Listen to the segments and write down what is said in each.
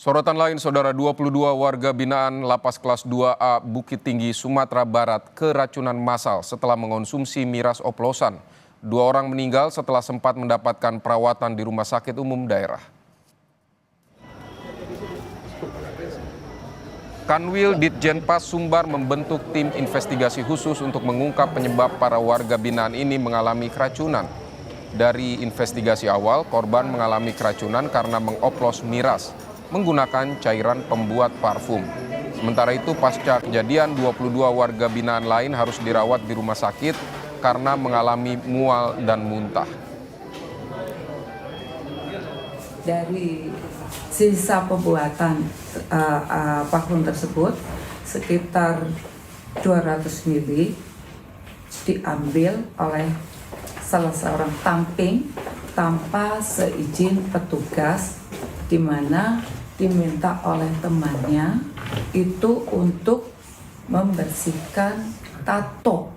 Sorotan lain, Saudara, 22 warga binaan Lapas Kelas 2A Bukit Tinggi, Sumatera Barat keracunan massal setelah mengonsumsi miras oplosan. 2 orang meninggal setelah sempat mendapatkan perawatan di rumah sakit umum daerah. Kanwil Ditjenpas Sumbar membentuk tim investigasi khusus untuk mengungkap penyebab para warga binaan ini mengalami keracunan. Dari investigasi awal, korban mengalami keracunan karena mengoplos miras menggunakan cairan pembuat parfum. Sementara itu, pasca kejadian, 22 warga binaan lain harus dirawat di rumah sakit karena mengalami mual dan muntah. Dari sisa pembuatan parfum tersebut, sekitar 200 ml diambil oleh salah seorang tamping tanpa seizin petugas, di mana diminta oleh temannya itu untuk membersihkan tato.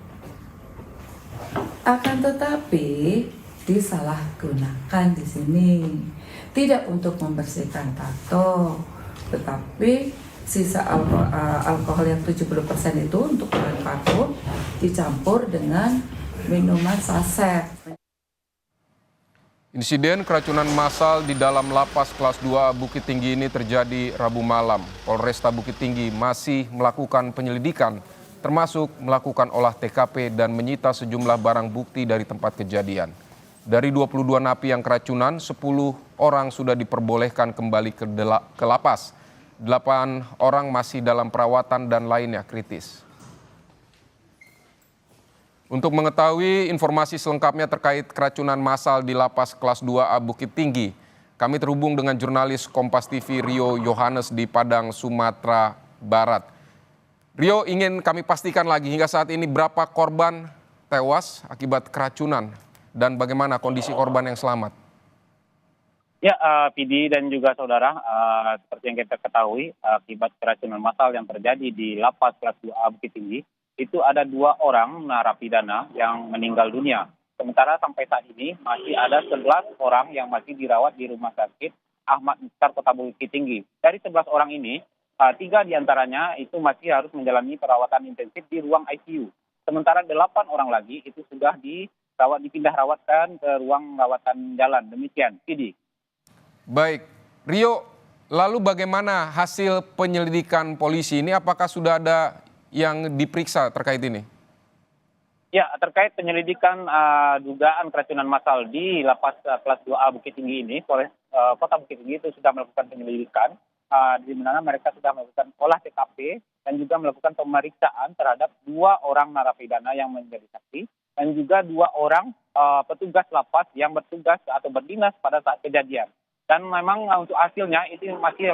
Akan tetapi disalahgunakan di sini. Tidak untuk membersihkan tato, tetapi sisa alkohol yang 70% itu untuk bahan parfum dicampur dengan minuman saset. Insiden keracunan massal di dalam Lapas Kelas 2 Bukit Tinggi ini terjadi Rabu malam. Polresta Bukit Tinggi masih melakukan penyelidikan, termasuk melakukan olah TKP dan menyita sejumlah barang bukti dari tempat kejadian. Dari 22 napi yang keracunan, 10 orang sudah diperbolehkan kembali ke lapas. 8 orang masih dalam perawatan dan lainnya kritis. Untuk mengetahui informasi selengkapnya terkait keracunan massal di Lapas Kelas 2A Bukit Tinggi, kami terhubung dengan jurnalis Kompas TV Rio Yohanes di Padang, Sumatera Barat. Rio, ingin kami pastikan lagi hingga saat ini berapa korban tewas akibat keracunan dan bagaimana kondisi korban yang selamat? Ya, PD dan juga saudara, seperti yang kita ketahui, akibat keracunan massal yang terjadi di Lapas Kelas 2A Bukit Tinggi, itu ada 2 orang narapidana yang meninggal dunia. Sementara sampai saat ini masih ada 11 orang yang masih dirawat di Rumah Sakit Ahmad Mukhtar Kota Bukit Tinggi. Dari 11 orang ini, 3 diantaranya itu masih harus menjalani perawatan intensif di ruang ICU. Sementara 8 orang lagi itu sudah dipindah rawatkan ke ruang rawatan jalan. Demikian, PD. Baik, Rio, lalu bagaimana hasil penyelidikan polisi ini? Apakah sudah ada yang diperiksa terkait ini? Ya, terkait penyelidikan dugaan keracunan massal di Lapas Kelas 2A Bukit Tinggi ini, Polres Kota Bukit Tinggi itu sudah melakukan penyelidikan, di mana mereka sudah melakukan olah TKP dan juga melakukan pemeriksaan terhadap 2 orang narapidana yang menjadi saksi dan juga 2 orang petugas lapas yang bertugas atau berdinas pada saat kejadian. Dan memang untuk hasilnya itu masih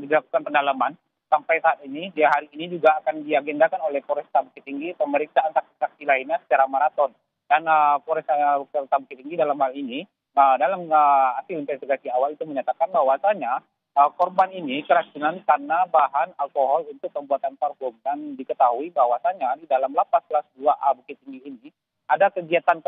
dilakukan pendalaman. Sampai saat ini, di hari ini juga akan diagendakan oleh Polresta Bukit Tinggi pemeriksaan saksi-saksi lainnya secara maraton. Dan Polresta Bukit Tinggi dalam hal ini, dalam hasil investigasi awal itu menyatakan bahwasanya korban ini keracunan karena bahan alkohol untuk pembuatan parfum. Dan diketahui bahwasanya di dalam Lapas Kelas 2A Bukit Tinggi ini ada kegiatan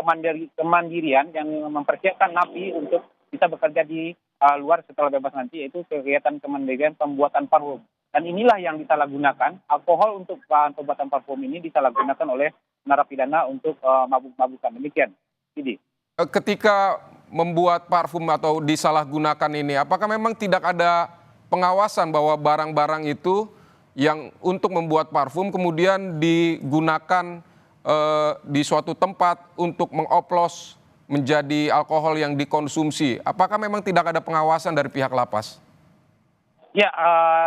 kemandirian yang mempersiapkan napi untuk bisa bekerja di luar setelah bebas nanti, yaitu kegiatan kemandirian pembuatan parfum. Dan inilah yang disalahgunakan, alkohol untuk bahan pembuatan parfum ini disalahgunakan oleh narapidana untuk mabuk-mabukan. Demikian, Didi. Ketika membuat parfum atau disalahgunakan ini, apakah memang tidak ada pengawasan bahwa barang-barang itu yang untuk membuat parfum kemudian digunakan di suatu tempat untuk mengoplos menjadi alkohol yang dikonsumsi? Apakah memang tidak ada pengawasan dari pihak lapas? Ya,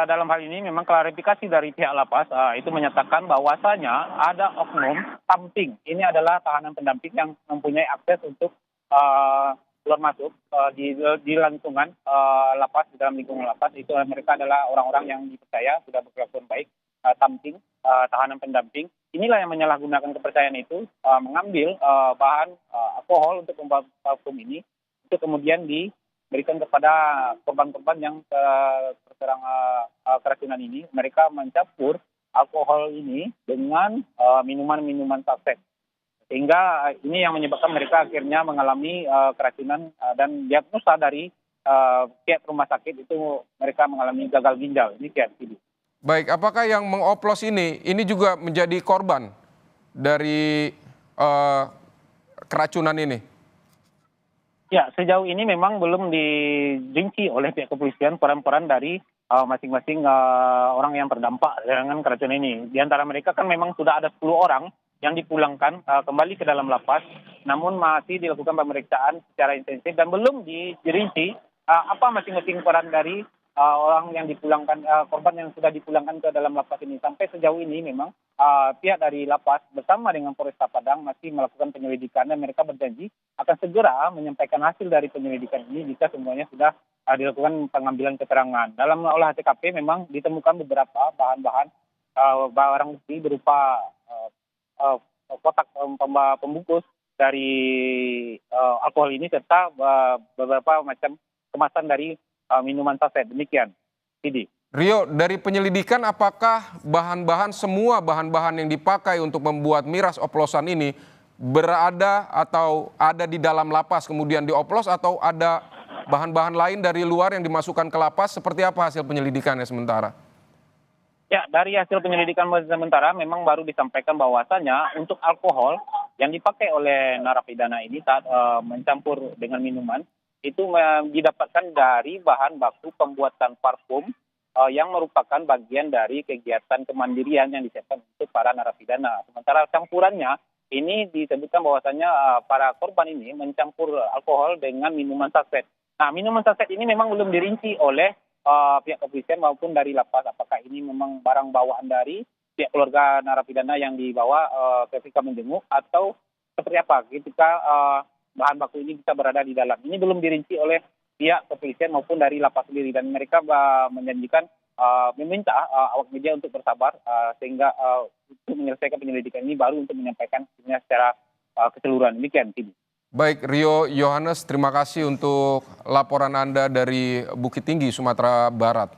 dalam hal ini memang klarifikasi dari pihak lapas itu menyatakan bahwasanya ada oknum tamping. Ini adalah tahanan pendamping yang mempunyai akses untuk keluar masuk di lingkungan lapas, di dalam lingkungan lapas. Itu mereka adalah orang-orang yang dipercaya sudah berkelakuan baik, tamping, tahanan pendamping. Inilah yang menyalahgunakan kepercayaan itu, mengambil bahan alkohol untuk membuat parfum ini, itu kemudian diberikan kepada korban-korban yang terserang keracunan ini. Mereka mencampur alkohol ini dengan minuman-minuman saset. Sehingga ini yang menyebabkan mereka akhirnya mengalami keracunan dan diagnosa dari pihak rumah sakit itu mereka mengalami gagal ginjal. Demikian. Baik, apakah yang mengoplos ini juga menjadi korban dari keracunan ini? Ya, sejauh ini memang belum dirinci oleh pihak kepolisian peran-peran dari masing-masing orang yang terdampak dengan keracunan ini. Di antara mereka kan memang sudah ada 10 orang yang dipulangkan kembali ke dalam lapas, namun masih dilakukan pemeriksaan secara intensif dan belum dirinci apa masing-masing peran dari orang yang dipulangkan, korban yang sudah dipulangkan ke dalam lapas ini. Sampai sejauh ini memang pihak dari lapas bersama dengan Polresta Padang masih melakukan penyelidikan dan mereka berjanji akan segera menyampaikan hasil dari penyelidikan ini jika semuanya sudah dilakukan pengambilan keterangan. Dalam olah TKP memang ditemukan beberapa bahan-bahan barang bukti berupa kotak pembungkus dari alkohol ini serta beberapa macam kemasan dari minuman saset. Demikian, Sidi. Rio, dari penyelidikan apakah semua bahan-bahan yang dipakai untuk membuat miras oplosan ini berada atau ada di dalam lapas kemudian dioplos, atau ada bahan-bahan lain dari luar yang dimasukkan ke lapas? Seperti apa hasil penyelidikannya sementara? Ya, dari hasil penyelidikan sementara memang baru disampaikan bahwasannya untuk alkohol yang dipakai oleh narapidana ini saat mencampur dengan minuman itu didapatkan dari bahan baku pembuatan parfum yang merupakan bagian dari kegiatan kemandirian yang disiapkan untuk para narapidana. Sementara campurannya ini disebutkan bahwasannya para korban ini mencampur alkohol dengan minuman saset. Nah, minuman saset ini memang belum dirinci oleh pihak kepolisian maupun dari lapas apakah ini memang barang bawaan dari pihak keluarga narapidana yang dibawa ketika menjenguk atau seperti apa ketika bahan baku ini bisa berada di dalam. Ini belum dirinci oleh pihak kepolisian maupun dari lapas sendiri dan mereka menjanjikan meminta awak media untuk bersabar sehingga untuk menyelesaikan penyelidikan ini baru untuk menyampaikan secara keseluruhan. Demikian, Tibi. Baik, Rio Yohanes, terima kasih untuk laporan Anda dari Bukit Tinggi, Sumatera Barat.